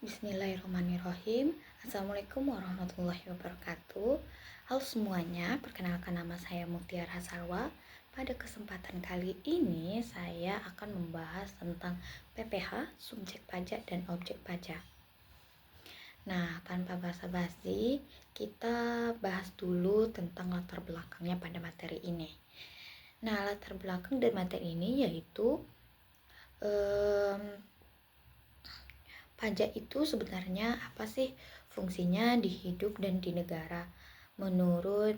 Bismillahirrahmanirrahim. Assalamualaikum warahmatullahi wabarakatuh. Halo semuanya, perkenalkan nama saya Mutiara Salwa. Pada kesempatan kali ini saya akan membahas tentang PPh, subjek pajak dan objek pajak. Nah, tanpa basa-basi, kita bahas dulu tentang latar belakangnya pada materi ini. Nah, latar belakang dari materi ini yaitu pajak itu sebenarnya apa sih fungsinya di hidup dan di negara? Menurut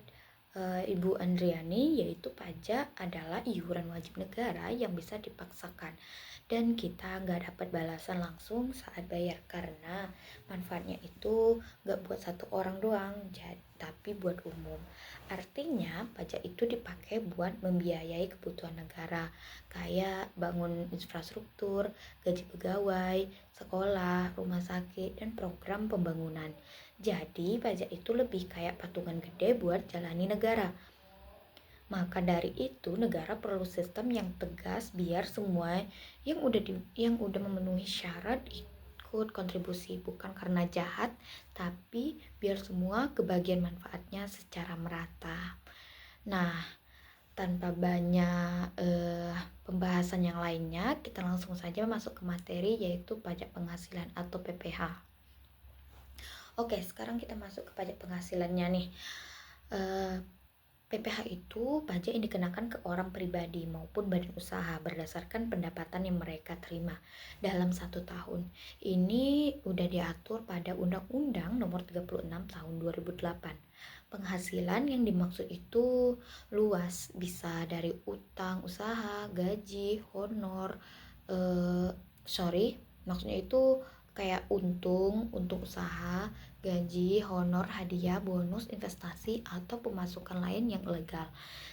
Ibu Andriani, yaitu pajak adalah iuran wajib negara yang bisa dipaksakan dan kita nggak dapat balasan langsung saat bayar karena manfaatnya itu nggak buat satu orang doang, tapi buat umum. Artinya pajak itu dipakai buat membiayai kebutuhan negara kayak bangun infrastruktur, gaji pegawai, sekolah, rumah sakit, dan program pembangunan. Jadi pajak itu lebih kayak patungan gede buat jalani negara. Maka dari itu negara perlu sistem yang tegas biar semua yang udah memenuhi syarat ikut kontribusi, bukan karena jahat, tapi biar semua kebagian manfaatnya secara merata. Nah, tanpa banyak pembahasan yang lainnya, kita langsung saja masuk ke materi yaitu pajak penghasilan atau PPh. Oke, sekarang kita masuk ke pajak penghasilannya nih. PPh itu pajak yang dikenakan ke orang pribadi maupun badan usaha berdasarkan pendapatan yang mereka terima dalam 1 tahun. Ini udah diatur pada Undang-Undang Nomor 36 Tahun 2008. Penghasilan yang dimaksud itu luas, bisa dari utang usaha, gaji, honor, maksudnya itu kayak untung usaha, gaji, honor, hadiah, bonus, investasi, atau pemasukan lain yang legal.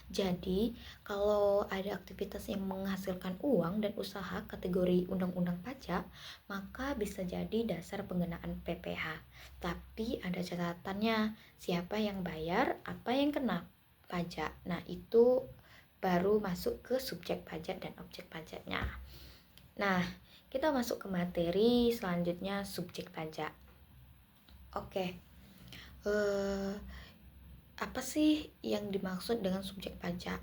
Jadi, kalau ada aktivitas yang menghasilkan uang dan usaha kategori undang-undang pajak, maka bisa jadi dasar pengenaan PPh. Tapi ada catatannya, siapa yang bayar, apa yang kena pajak. Nah, itu baru masuk ke subjek pajak dan objek pajaknya. Nah, kita masuk ke materi selanjutnya, subjek pajak. Oke, apa sih yang dimaksud dengan subjek pajak?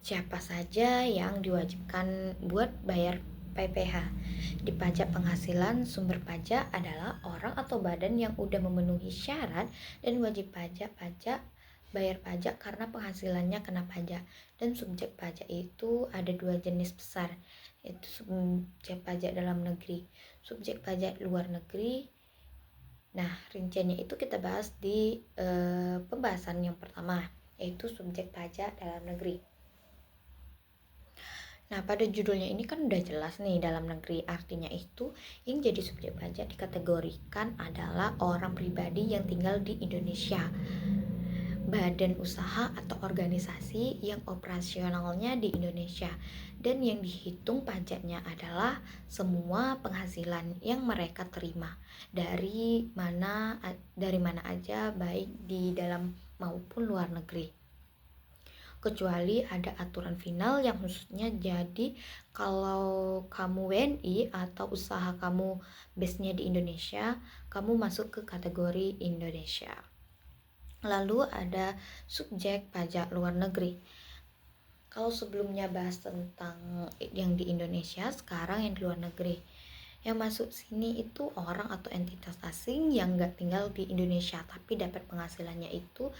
Siapa saja yang diwajibkan buat bayar PPh? Di pajak penghasilan, sumber pajak adalah orang atau badan yang udah memenuhi syarat dan wajib bayar pajak karena penghasilannya kena pajak. Dan subjek pajak itu ada 2 jenis besar, yaitu subjek pajak dalam negeri, subjek pajak luar negeri. Nah, rinciannya itu kita bahas di pembahasan yang pertama, yaitu subjek pajak dalam negeri. Nah, pada judulnya ini kan udah jelas nih, dalam negeri. Artinya itu yang jadi subjek pajak dikategorikan adalah orang pribadi yang tinggal di Indonesia, badan usaha atau organisasi yang operasionalnya di Indonesia, dan yang dihitung pajaknya adalah semua penghasilan yang mereka terima dari mana aja, baik di dalam maupun luar negeri, kecuali ada aturan final yang khususnya. Jadi kalau kamu WNI atau usaha kamu base-nya di Indonesia, kamu masuk ke kategori Indonesia. Lalu ada subjek pajak luar negeri. Kalau sebelumnya bahas tentang yang di Indonesia, sekarang yang di luar negeri. Yang masuk sini itu orang atau entitas asing yang nggak tinggal di Indonesia tapi dapat penghasilannya itu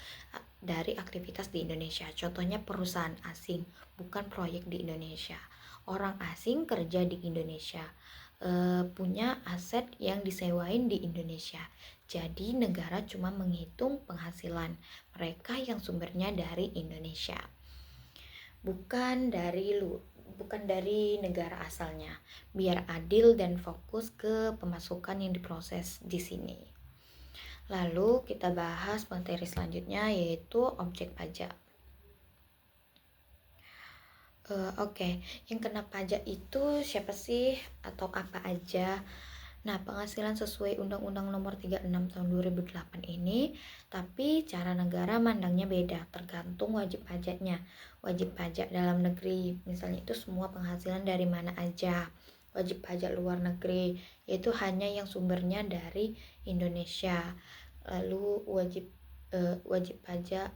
dari aktivitas di Indonesia. Contohnya perusahaan asing, bukan proyek di Indonesia. Orang asing kerja di Indonesia, punya aset yang disewain di Indonesia. Jadi negara cuma menghitung penghasilan mereka yang sumbernya dari Indonesia, bukan dari negara asalnya, biar adil dan fokus ke pemasukan yang diproses di sini. Lalu kita bahas materi selanjutnya, yaitu objek pajak. Oke, yang kena pajak itu siapa sih atau apa aja? Nah, penghasilan sesuai Undang-Undang Nomor 36 Tahun 2008 ini, tapi cara negara mandangnya beda, tergantung wajib pajaknya. Wajib pajak dalam negeri, misalnya itu semua penghasilan dari mana aja. wajib pajak luar negeri, yaitu hanya yang sumbernya dari Indonesia. Lalu wajib pajak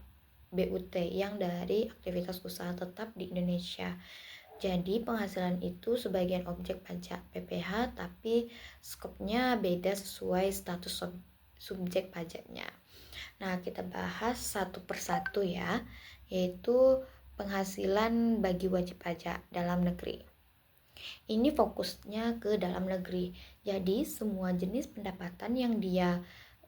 BUT yang dari aktivitas usaha tetap di Indonesia. Jadi penghasilan itu sebagian objek pajak PPh, tapi skopnya beda sesuai status subjek pajaknya. Nah, kita bahas satu persatu ya, yaitu penghasilan bagi wajib pajak dalam negeri. Ini fokusnya ke dalam negeri. Jadi, semua jenis pendapatan yang dia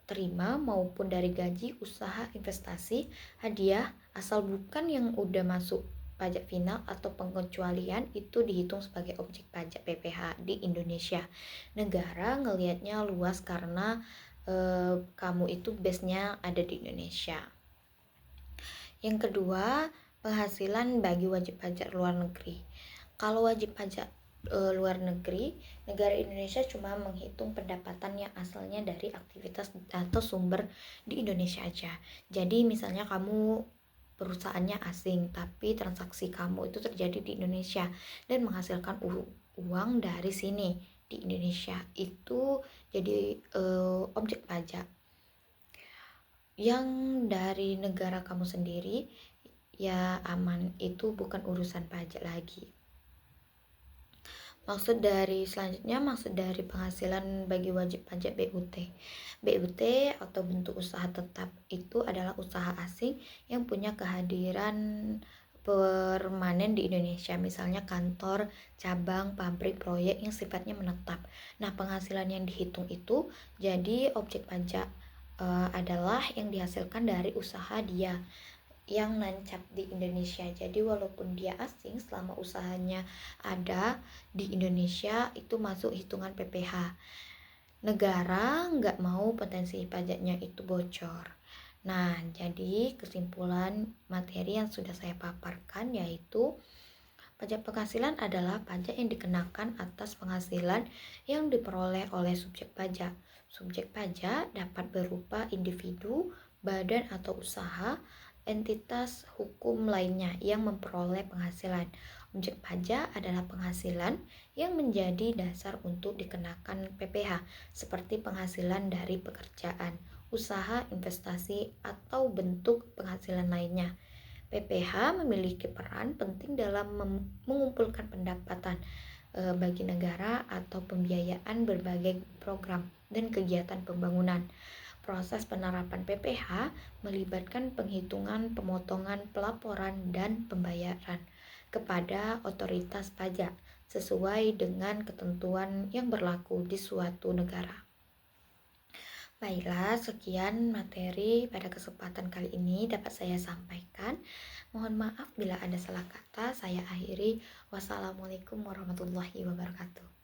terima maupun dari gaji, usaha, investasi, hadiah, asal bukan yang udah masuk pajak final atau pengecualian, itu dihitung sebagai objek pajak PPh di Indonesia. Negara ngelihatnya luas karena kamu itu base-nya ada di Indonesia. Yang kedua, penghasilan bagi wajib pajak luar negeri. Kalau wajib pajak luar negeri, negara Indonesia cuma menghitung pendapatan yang asalnya dari aktivitas atau sumber di Indonesia aja. Jadi misalnya kamu perusahaannya asing, tapi transaksi kamu itu terjadi di Indonesia dan menghasilkan uang dari sini di Indonesia, itu jadi objek pajak. Yang dari negara kamu sendiri ya aman, itu bukan urusan pajak lagi. Maksud dari penghasilan bagi wajib pajak BUT. BUT atau bentuk usaha tetap itu adalah usaha asing yang punya kehadiran permanen di Indonesia, misalnya kantor, cabang, pabrik, proyek yang sifatnya menetap. Nah, penghasilan yang dihitung itu jadi objek pajak adalah yang dihasilkan dari usaha dia yang nancap di Indonesia. Jadi walaupun dia asing, selama usahanya ada di Indonesia itu masuk hitungan PPh. Negara nggak mau potensi pajaknya itu bocor. Nah, jadi kesimpulan materi yang sudah saya paparkan yaitu pajak penghasilan adalah pajak yang dikenakan atas penghasilan yang diperoleh oleh subjek pajak. Subjek pajak dapat berupa individu, badan atau usaha, entitas hukum lainnya yang memperoleh penghasilan. Objek pajak adalah penghasilan yang menjadi dasar untuk dikenakan PPh, seperti penghasilan dari pekerjaan, usaha, investasi, atau bentuk penghasilan lainnya. PPh memiliki peran penting dalam mengumpulkan pendapatan bagi negara atau pembiayaan berbagai program dan kegiatan pembangunan. Proses penerapan PPh melibatkan penghitungan, pemotongan, pelaporan, dan pembayaran kepada otoritas pajak sesuai dengan ketentuan yang berlaku di suatu negara. Baiklah, sekian materi pada kesempatan kali ini dapat saya sampaikan. Mohon maaf bila ada salah kata. Saya akhiri. Wassalamualaikum warahmatullahi wabarakatuh.